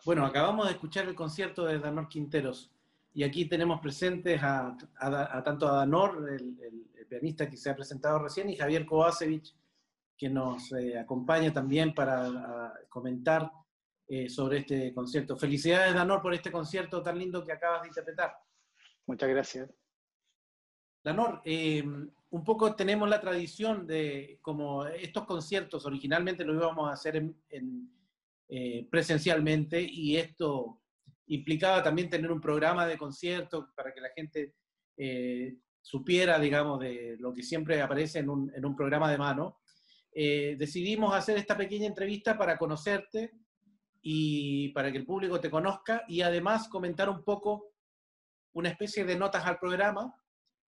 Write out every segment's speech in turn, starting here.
Bueno, acabamos de escuchar el concierto de Danor Quinteros y aquí tenemos presentes a tanto a Danor, el pianista que se ha presentado recién, y Javier Kovacevic, que nos acompaña también para comentar sobre este concierto. Felicidades, Danor, por este concierto tan lindo que acabas de interpretar. Muchas gracias. Danor, un poco tenemos la tradición de, como estos conciertos originalmente lo íbamos a hacer presencialmente, y esto implicaba también tener un programa de conciertos para que la gente supiera, digamos, de lo que siempre aparece en un programa de mano. Decidimos hacer esta pequeña entrevista para conocerte y para que el público te conozca, y además comentar un poco una especie de notas al programa,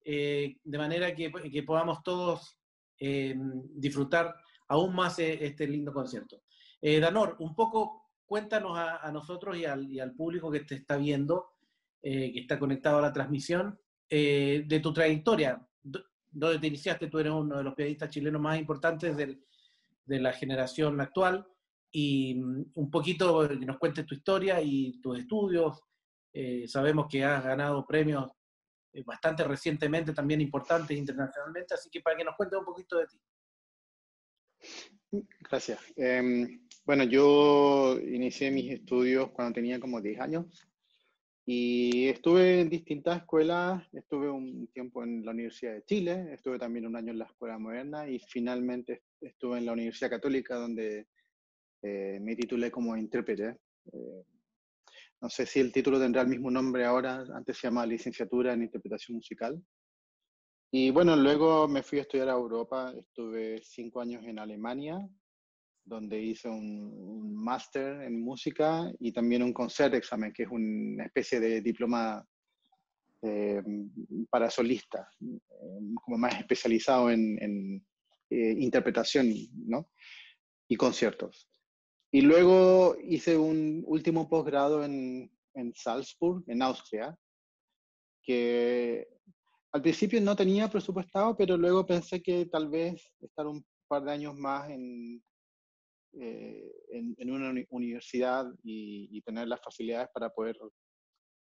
de manera que podamos todos disfrutar aún más este lindo concierto. Danor, un poco cuéntanos a nosotros y al público que te está viendo, que está conectado a la transmisión, de tu trayectoria. ¿Dónde te iniciaste? Tú eres uno de los pianistas chilenos más importantes de la generación actual, y un poquito que nos cuentes tu historia y tus estudios. Sabemos que has ganado premios bastante recientemente, también importantes internacionalmente, así que para que nos cuentes un poquito de ti. Gracias. Bueno, yo inicié mis estudios cuando tenía como 10 años y estuve en distintas escuelas. Estuve un tiempo en la Universidad de Chile, estuve también un año en la Escuela Moderna y finalmente estuve en la Universidad Católica, donde me titulé como intérprete. No sé si el título tendrá el mismo nombre ahora, antes se llamaba Licenciatura en Interpretación Musical. Y bueno, luego me fui a estudiar a Europa, estuve 5 años en Alemania, donde hice un máster en música y también un Concertexamen, que es una especie de diploma eh, para solistas, como más especializado en interpretación, ¿no? Y conciertos. Y luego hice un último posgrado en Salzburg, en Austria, que al principio no tenía presupuestado, pero luego pensé que tal vez estar un par de años más en una universidad y tener las facilidades para poder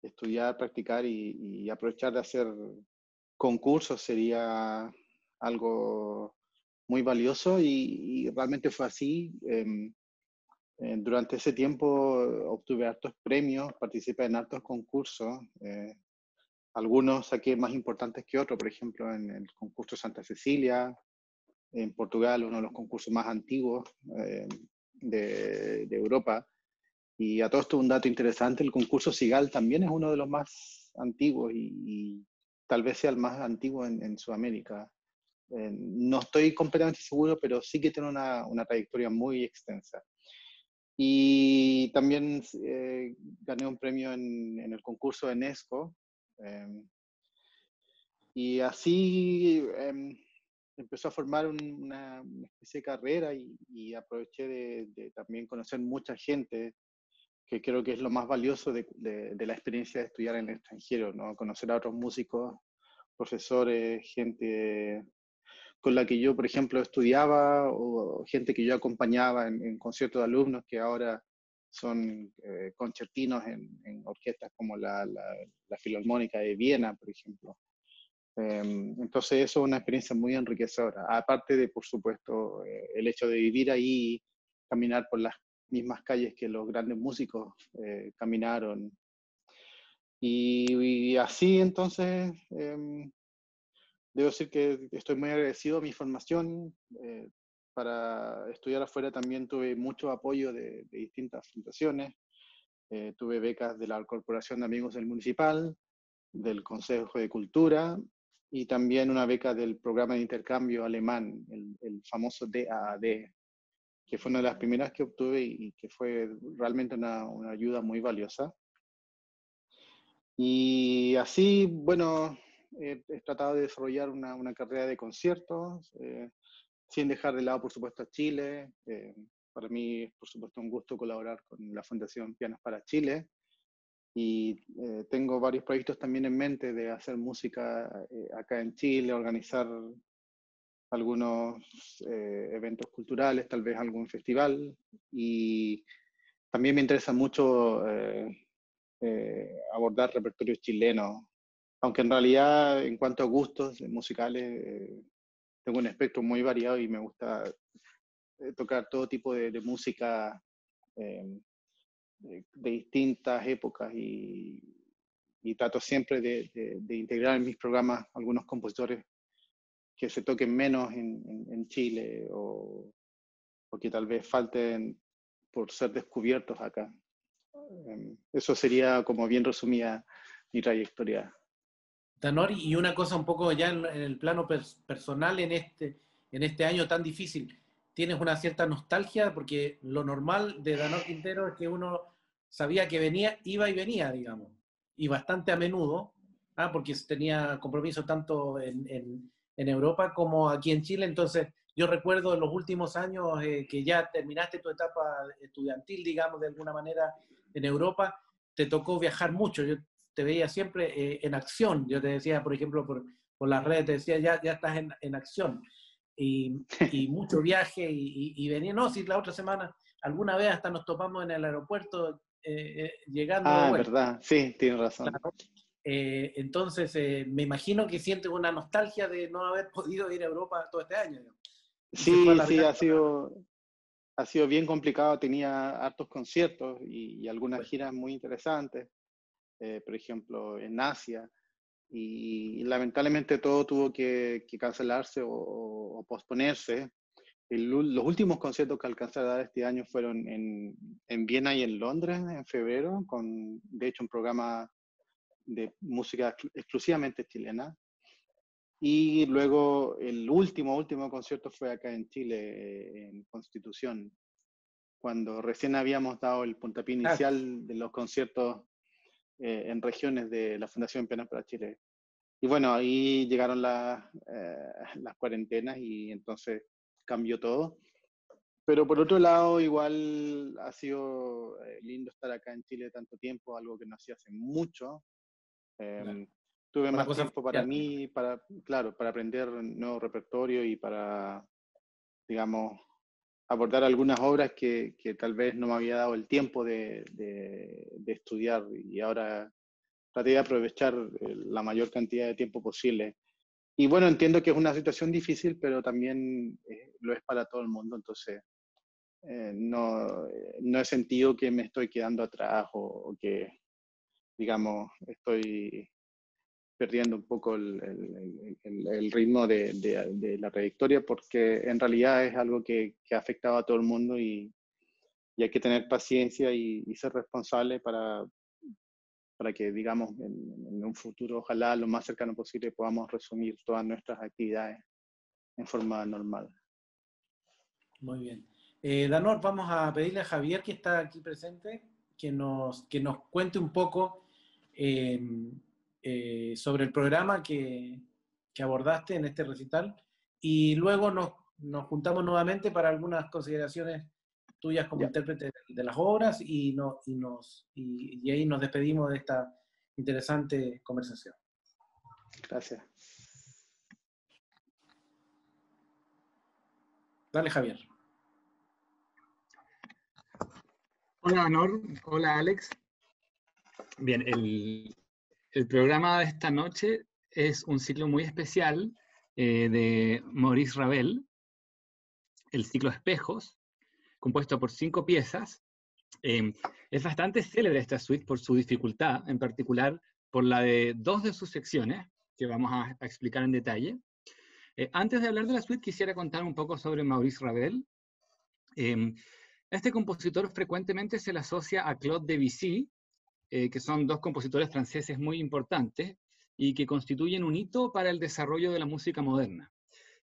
estudiar, practicar y aprovechar de hacer concursos sería algo muy valioso y realmente fue así. Durante ese tiempo obtuve hartos premios, participé en hartos concursos. Algunos saqué más importantes que otros, por ejemplo, en el concurso Santa Cecilia, en Portugal, uno de los concursos más antiguos de Europa. Y a todo esto un dato interesante, el concurso Sigal también es uno de los más antiguos y tal vez sea el más antiguo en Sudamérica. No estoy completamente seguro, pero sí que tiene una trayectoria muy extensa. Y también gané un premio en el concurso de UNESCO. Y así empezó a formar una especie de carrera y aproveché de también conocer mucha gente, que creo que es lo más valioso de la experiencia de estudiar en el extranjero, ¿no? Conocer a otros músicos, profesores, gente con la que yo, por ejemplo, estudiaba, o gente que yo acompañaba en conciertos de alumnos que ahora son concertinos en orquestas como la Filarmónica de Viena, por ejemplo. Entonces eso es una experiencia muy enriquecedora, aparte de, por supuesto, el hecho de vivir ahí, caminar por las mismas calles que los grandes músicos caminaron. Y así entonces, debo decir que estoy muy agradecido a mi formación. Para estudiar afuera también tuve mucho apoyo de distintas fundaciones. Tuve becas de la Corporación de Amigos del Municipal, del Consejo de Cultura, y también una beca del programa de intercambio alemán, el famoso DAAD, que fue una de las primeras que obtuve y que fue realmente una ayuda muy valiosa. Y así, bueno, he tratado de desarrollar una carrera de conciertos, sin dejar de lado, por supuesto, a Chile. Para mí es, por supuesto, un gusto colaborar con la Fundación Pianos para Chile. Y tengo varios proyectos también en mente de hacer música acá en Chile, organizar algunos eventos culturales, tal vez algún festival, y también me interesa mucho abordar repertorios chilenos, aunque en realidad en cuanto a gustos musicales tengo un espectro muy variado y me gusta tocar todo tipo de música eh, de distintas épocas y trato siempre de integrar en mis programas algunos compositores que se toquen menos en Chile o que tal vez falten por ser descubiertos acá. Eso sería como bien resumida mi trayectoria. Danor, y una cosa un poco ya en el plano personal en este año tan difícil, ¿tienes una cierta nostalgia? Porque lo normal de Danor Quintero es que uno sabía que venía, iba y venía, digamos, y bastante a menudo, porque tenía compromiso tanto en Europa como aquí en Chile. Entonces, yo recuerdo en los últimos años que ya terminaste tu etapa estudiantil, digamos, de alguna manera en Europa, te tocó viajar mucho. Yo te veía siempre en acción. Yo te decía, por ejemplo, por las redes, te decía, ya estás en acción. Y mucho viaje y venía, no, si la otra semana, alguna vez hasta nos topamos en el aeropuerto llegando de Ah, es vuelta. verdad, sí, tienes razón. Claro. Entonces, me imagino que sientes una nostalgia de no haber podido ir a Europa todo este año, ¿no? Y se fue Sí, sí, alargando. ha sido bien complicado. Tenía hartos conciertos y algunas Pues, giras muy interesantes, por ejemplo, en Asia. Y lamentablemente todo tuvo que cancelarse o posponerse. Los últimos conciertos que alcancé a dar este año fueron en Viena y en Londres en febrero, con de hecho un programa de música exclusivamente chilena. Y luego el último concierto fue acá en Chile, en Constitución, cuando recién habíamos dado el puntapié ah, inicial de los conciertos en regiones de la Fundación Penas para Chile. Y bueno, ahí llegaron las cuarentenas y entonces cambió todo. Pero por otro lado, igual ha sido lindo estar acá en Chile tanto tiempo, algo que no hacía hace mucho. claro. Eh, Tuve Una más cosa tiempo para familiar. mí, claro, para aprender nuevo repertorio y para, digamos, abordar algunas obras que tal vez no me había dado el tiempo de estudiar y ahora traté de aprovechar la mayor cantidad de tiempo posible. Y bueno, entiendo que es una situación difícil, pero también lo es para todo el mundo, entonces no he sentido que me estoy quedando atrás o que, digamos, estoy perdiendo un poco el ritmo de la trayectoria, porque en realidad es algo que ha afectado a todo el mundo y hay que tener paciencia y ser responsable para que, digamos, en un futuro, ojalá lo más cercano posible, podamos resumir todas nuestras actividades en forma normal. Muy bien. Danor, vamos a pedirle a Javier, que está aquí presente, que nos cuente un poco eh, sobre el programa que abordaste en este recital y luego nos juntamos nuevamente para algunas consideraciones tuyas como Ya, intérprete de las obras y ahí nos despedimos de esta interesante conversación. gracias. Dale, Javier. Hola, Anor. Hola, Alex. Bien, el programa de esta noche es un ciclo muy especial de Maurice Ravel, el ciclo Espejos, compuesto por 5 piezas. Es bastante célebre esta suite por su dificultad, en particular por la de 2 de sus secciones, que vamos a explicar en detalle. Antes de hablar de la suite, quisiera contar un poco sobre Maurice Ravel. Este compositor frecuentemente se le asocia a Claude Debussy, que son 2 compositores franceses muy importantes y que constituyen un hito para el desarrollo de la música moderna.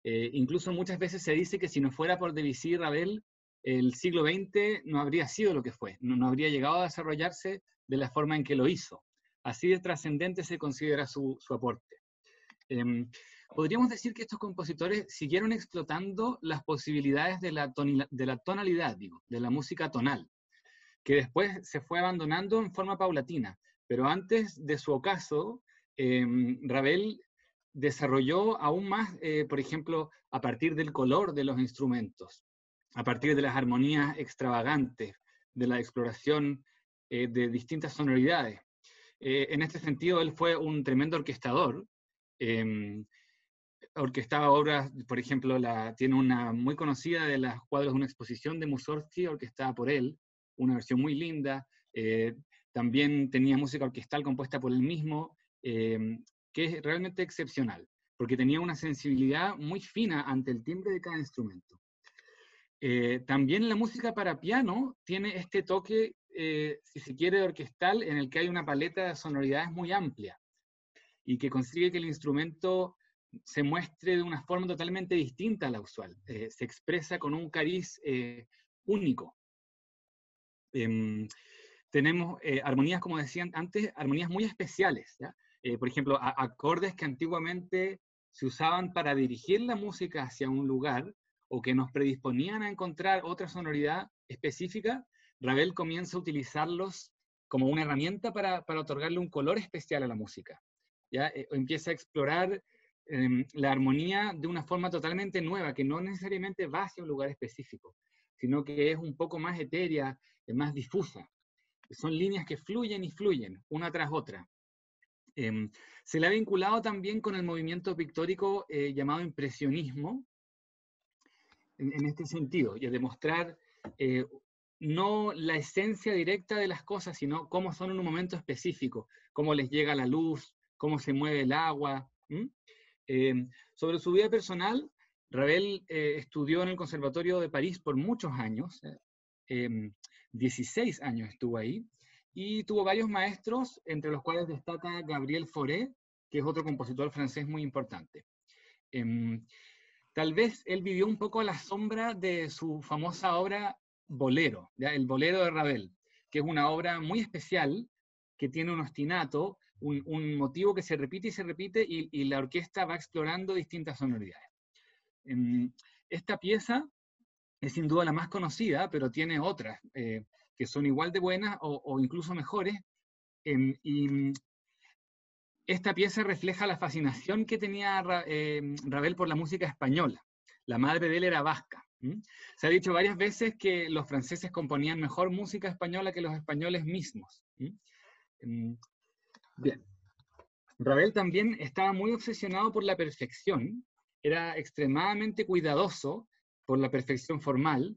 Incluso muchas veces se dice que si no fuera por Debussy y Ravel, el siglo XX no habría sido lo que fue, no habría llegado a desarrollarse de la forma en que lo hizo. Así de trascendente se considera su aporte. Podríamos decir que estos compositores siguieron explotando las posibilidades de la tonalidad, de la música tonal, que después se fue abandonando en forma paulatina. Pero antes de su ocaso, Ravel desarrolló aún más, por ejemplo, a partir del color de los instrumentos, a partir de las armonías extravagantes, de la exploración de distintas sonoridades. En este sentido, él fue un tremendo orquestador. Orquestaba obras, por ejemplo, tiene una muy conocida de los cuadros de una exposición de Mussorgsky, orquestada por él, una versión muy linda. También tenía música orquestal compuesta por él mismo, que es realmente excepcional, porque tenía una sensibilidad muy fina ante el timbre de cada instrumento. También la música para piano tiene este toque, si se quiere, orquestal, en el que hay una paleta de sonoridades muy amplia, y que consigue que el instrumento se muestre de una forma totalmente distinta a la usual. Se expresa con un cariz único. Tenemos armonías, como decían antes, armonías muy especiales, ¿ya? Por ejemplo, acordes que antiguamente se usaban para dirigir la música hacia un lugar, o que nos predisponían a encontrar otra sonoridad específica. Ravel comienza a utilizarlos como una herramienta para otorgarle un color especial a la música. ¿Ya? Empieza a explorar la armonía de una forma totalmente nueva, que no necesariamente va hacia un lugar específico, sino que es un poco más etérea, más difusa. Son líneas que fluyen y fluyen, una tras otra. Se le ha vinculado también con el movimiento pictórico llamado impresionismo, en este sentido, y a demostrar no la esencia directa de las cosas, sino cómo son en un momento específico, cómo les llega la luz, cómo se mueve el agua. Sobre su vida personal, Ravel estudió en el Conservatorio de París por muchos años, 16 años estuvo ahí, y tuvo varios maestros, entre los cuales destaca Gabriel Fauré, que es otro compositor francés muy importante. Tal vez él vivió un poco a la sombra de su famosa obra Bolero, ¿ya? El Bolero de Ravel, que es una obra muy especial, que tiene un ostinato, un motivo que se repite y se repite, y la orquesta va explorando distintas sonoridades. Esta pieza es sin duda la más conocida, pero tiene otras que son igual de buenas o incluso mejores, y esta pieza refleja la fascinación que tenía Ravel por la música española. La madre de él era vasca. Se ha dicho varias veces que los franceses componían mejor música española que los españoles mismos. Bien. Ravel también estaba muy obsesionado por la perfección, era extremadamente cuidadoso por la perfección formal,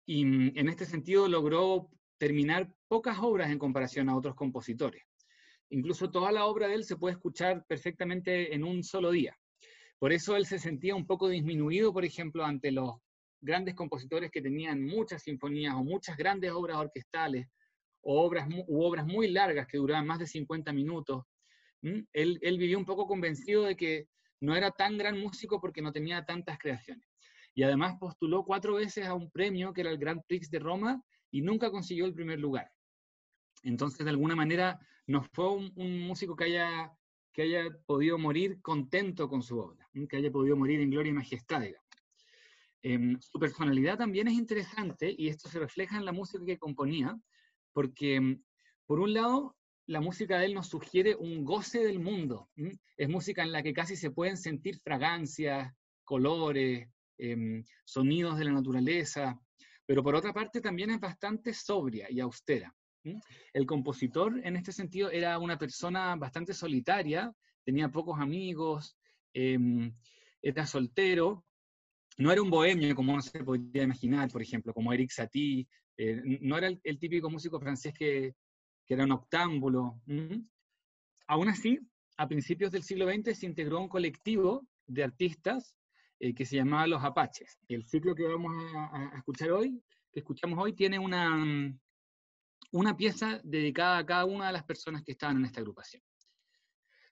y en este sentido logró terminar pocas obras en comparación a otros compositores. Incluso toda la obra de él se puede escuchar perfectamente en un solo día. Por eso él se sentía un poco disminuido, por ejemplo, ante los grandes compositores que tenían muchas sinfonías o muchas grandes obras orquestales, o obras muy largas que duraban más de 50 minutos. Él vivió un poco convencido de que no era tan gran músico porque no tenía tantas creaciones. Y además postuló 4 veces a un premio que era el Grand Prix de Roma y nunca consiguió el primer lugar. Entonces, de alguna manera, no fue un músico que haya podido morir contento con su obra, que haya podido morir en gloria y majestad, digamos. Su personalidad también es interesante, y esto se refleja en la música que componía, porque, por un lado, la música de él nos sugiere un goce del mundo. Es música en la que casi se pueden sentir fragancias, colores, sonidos de la naturaleza, pero por otra parte también es bastante sobria y austera. El compositor, en este sentido, era una persona bastante solitaria, tenía pocos amigos, era soltero, no era un bohemio como uno se podría imaginar, por ejemplo, como Erik Satie, no era el típico músico francés que era un octámbulo. Aún así, a principios del siglo XX se integró un colectivo de artistas que se llamaba Los Apaches. El ciclo que vamos a escuchar hoy, que escuchamos hoy, tiene una pieza dedicada a cada una de las personas que estaban en esta agrupación.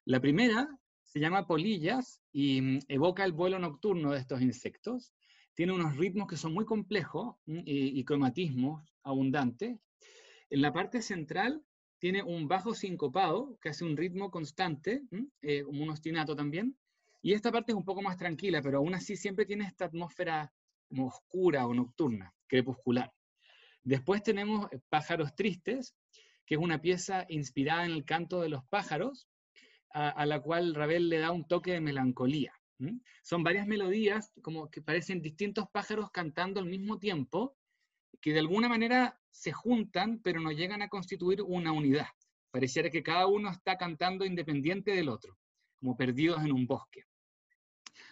La primera se llama Polillas y evoca el vuelo nocturno de estos insectos. Tiene unos ritmos que son muy complejos y cromatismos abundantes. En la parte central tiene un bajo sincopado que hace un ritmo constante, como un ostinato también. Y esta parte es un poco más tranquila, pero aún así siempre tiene esta atmósfera como oscura o nocturna, crepuscular. Después tenemos Pájaros Tristes, que es una pieza inspirada en el canto de los pájaros, a la cual Ravel le da un toque de melancolía. Son varias melodías como que parecen distintos pájaros cantando al mismo tiempo, que de alguna manera se juntan, pero no llegan a constituir una unidad. Pareciera que cada uno está cantando independiente del otro, como perdidos en un bosque.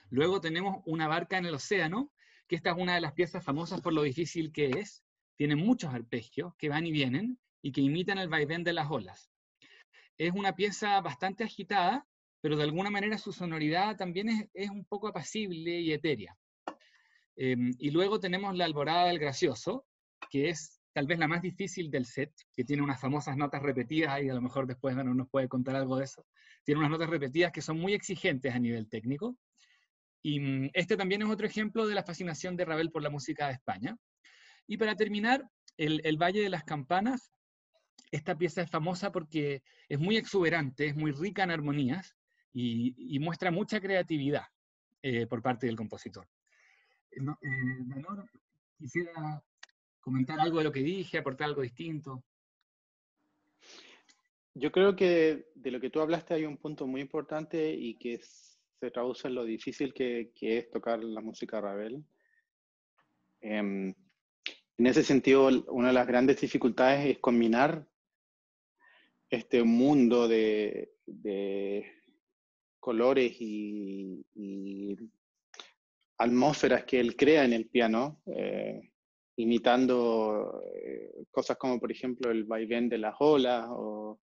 Luego tenemos una barca en el océano, que esta es una de las piezas famosas por lo difícil que es. Tiene muchos arpegios que van y vienen y que imitan el vaivén de las olas. Es una pieza bastante agitada, pero de alguna manera su sonoridad también es un poco apacible y etérea. Y luego tenemos la Alborada del Gracioso, que es tal vez la más difícil del set, que tiene unas famosas notas repetidas, y a lo mejor después Danor nos puede contar algo de eso. Tiene unas notas repetidas que son muy exigentes a nivel técnico. Y este también es otro ejemplo de la fascinación de Ravel por la música de España. Y para terminar, el Valle de las Campanas. Esta pieza es famosa porque es muy exuberante, es muy rica en armonías y muestra mucha creatividad por parte del compositor. Danor, quisiera comentar algo de lo que dije, aportar algo distinto. Yo creo que de lo que tú hablaste hay un punto muy importante y que se traduce en lo difícil que es tocar la música de Ravel. En ese sentido, una de las grandes dificultades es combinar este mundo de colores y atmósferas que él crea en el piano, imitando cosas como, por ejemplo, el vaivén de las olas o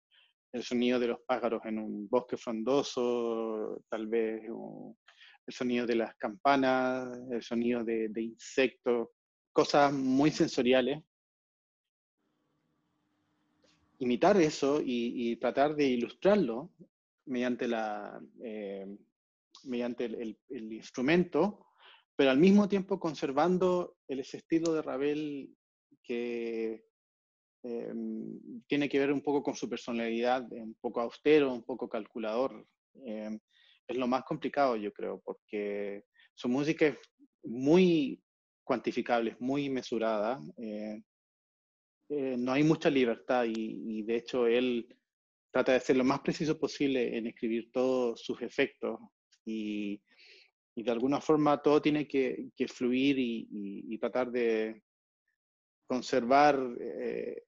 el sonido de los pájaros en un bosque frondoso, tal vez el sonido de las campanas, el sonido de insectos, cosas muy sensoriales. Imitar eso y tratar de ilustrarlo mediante, mediante el instrumento, pero al mismo tiempo conservando ese estilo de Ravel que tiene que ver un poco con su personalidad, un poco austero, un poco calculador. Es lo más complicado, yo creo, porque su música es muy cuantificable, es muy mesurada. No hay mucha libertad y de hecho él trata de ser lo más preciso posible en escribir todos sus efectos y de alguna forma todo tiene que fluir y tratar de conservar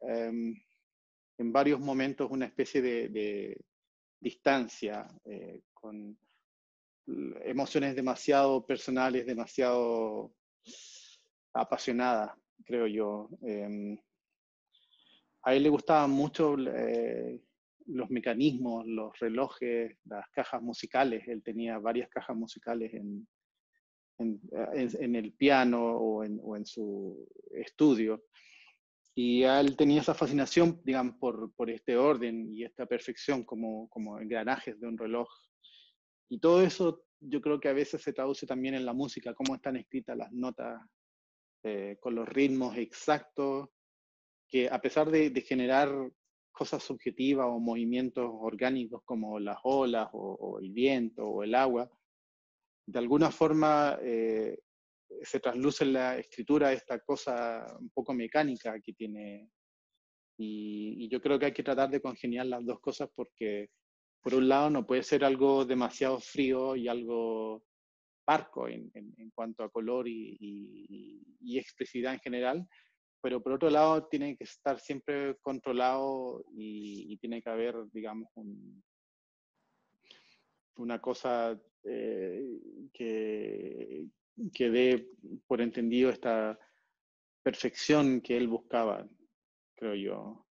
en varios momentos una especie de distancia con emociones demasiado personales, demasiado apasionadas, creo yo. A él le gustaban mucho los mecanismos, los relojes, las cajas musicales. Él tenía varias cajas musicales en el piano o en su estudio. Y él tenía esa fascinación, digamos, por este orden y esta perfección como engranajes de un reloj. Y todo eso yo creo que a veces se traduce también en la música, cómo están escritas las notas con los ritmos exactos, que a pesar de generar cosas subjetivas o movimientos orgánicos como las olas o el viento o el agua, de alguna forma se trasluce en la escritura esta cosa un poco mecánica que tiene. Y yo creo que hay que tratar de congeniar las dos cosas porque, por un lado, no puede ser algo demasiado frío y algo parco en cuanto a color y expresividad en general, pero por otro lado tiene que estar siempre controlado y tiene que haber, digamos, una cosa que dé por entendido esta perfección que él buscaba, creo yo.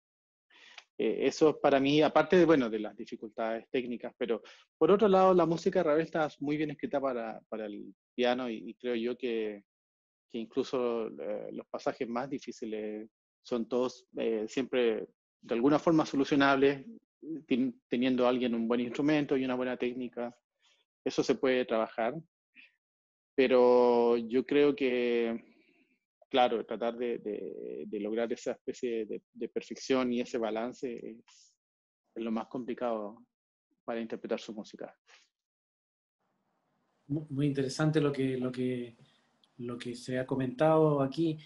Eso para mí, aparte de, bueno, de las dificultades técnicas, pero por otro lado la música de Ravel está muy bien escrita para el piano y creo yo que incluso los pasajes más difíciles son todos siempre de alguna forma solucionables, teniendo alguien un buen instrumento y una buena técnica. Eso se puede trabajar, pero yo creo que, claro, tratar de lograr esa especie de perfección y ese balance es lo más complicado para interpretar su música. Muy interesante lo que se ha comentado aquí.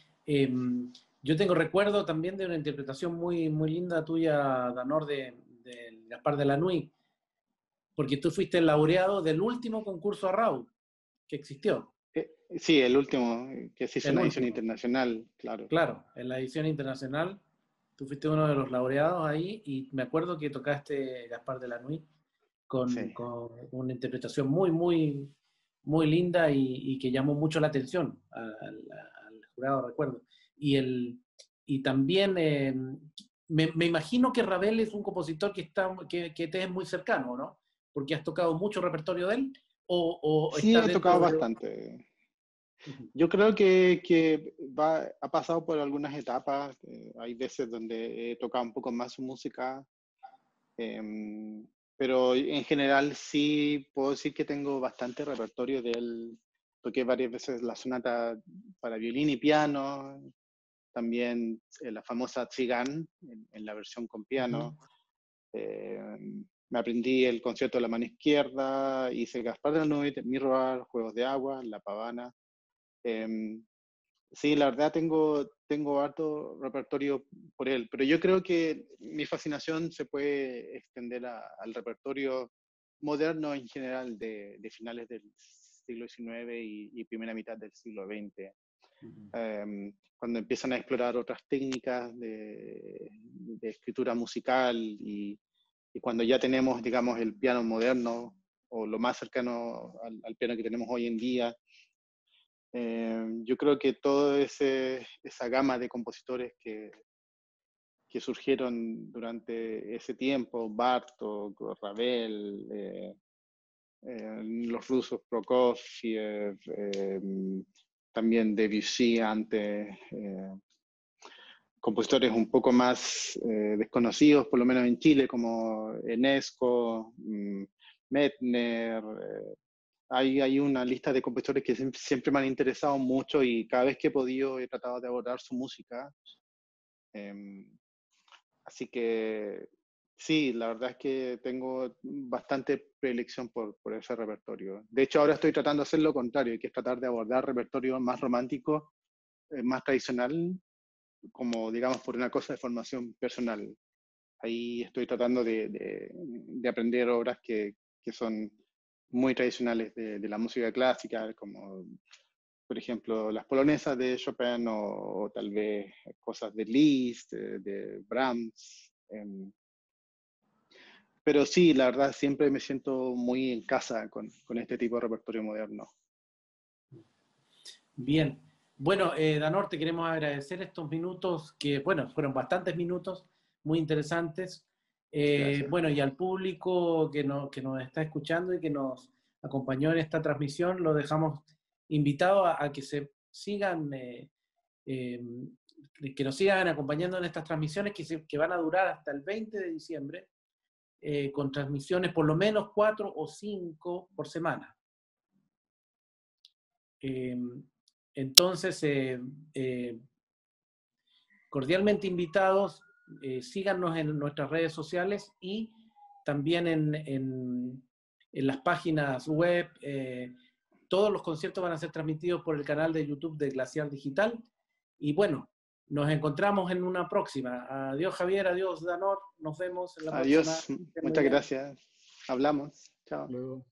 Yo tengo recuerdo también de una interpretación muy, muy linda tuya, Danor, de Gaspar de la Nuit, porque tú fuiste el laureado del último concurso Arrau que existió. Sí, el último, que se hizo El una edición último. internacional, claro. Claro, en la edición internacional, tú fuiste uno de los laureados ahí y me acuerdo que tocaste Gaspar de la Nuit Sí. con una interpretación muy, muy, muy linda y que llamó mucho la atención al jurado, recuerdo. Y también me imagino que Ravel es un compositor que te es muy cercano, ¿no? Porque has tocado mucho repertorio de él o Sí, está he tocado dentro de... bastante. Ujú, Yo creo que ha pasado por algunas etapas. Hay veces donde he tocado un poco más su música, pero en general sí puedo decir que tengo bastante repertorio de él. Toqué varias veces la sonata para violín y piano, también la famosa Tzigán en la versión con ujú. piano. Me aprendí el concierto de la mano izquierda, hice Gaspar de la Nuit, Mirroar, Juegos de Agua, La Pavana. Eh, sí, la verdad tengo harto repertorio por él, pero yo creo que mi fascinación se puede extender al repertorio moderno en general de finales del siglo XIX y primera mitad del siglo XX. Cuando empiezan a explorar otras técnicas de escritura musical y cuando ya tenemos, digamos, el piano moderno o lo más cercano al piano que tenemos hoy en día, yo creo que toda esa gama de compositores que surgieron durante ese tiempo, Bartók, Ravel, los rusos Prokofiev, también Debussy antes, compositores un poco más desconocidos, por lo menos en Chile, como Enesco, Mettner. Hay una lista de compositores que siempre me han interesado mucho y cada vez que he podido he tratado de abordar su música. Eh, Así que sí, la verdad es que tengo bastante predilección por ese repertorio. De hecho, ahora estoy tratando de hacer lo contrario, que es tratar de abordar repertorio más romántico, más tradicional, como digamos por una cosa de formación personal. Ahí estoy tratando de aprender obras que son muy tradicionales de la música clásica, como por ejemplo las polonesas de Chopin o tal vez cosas de Liszt, de Brahms. Pero sí, la verdad siempre me siento muy en casa con este tipo de repertorio moderno. Bien. Bueno, Danor, te queremos agradecer estos minutos que, bueno, fueron bastantes minutos, muy interesantes. Gracias. Bueno, y al público que nos está escuchando y que nos acompañó en esta transmisión, lo dejamos invitado a que se sigan, eh, que nos sigan acompañando en estas transmisiones que van a durar hasta el 20 de diciembre, con transmisiones por lo menos 4 o 5 por semana. Eh, entonces, cordialmente invitados, síganos en nuestras redes sociales y también en las páginas web. Todos los conciertos van a ser transmitidos por el canal de YouTube de Glaciar Digital. Y bueno, nos encontramos en una próxima. Adiós Javier, adiós Danor, nos vemos en la próxima. Adiós, Que estén muy muchas bien. gracias. Hablamos. Chao. Luego.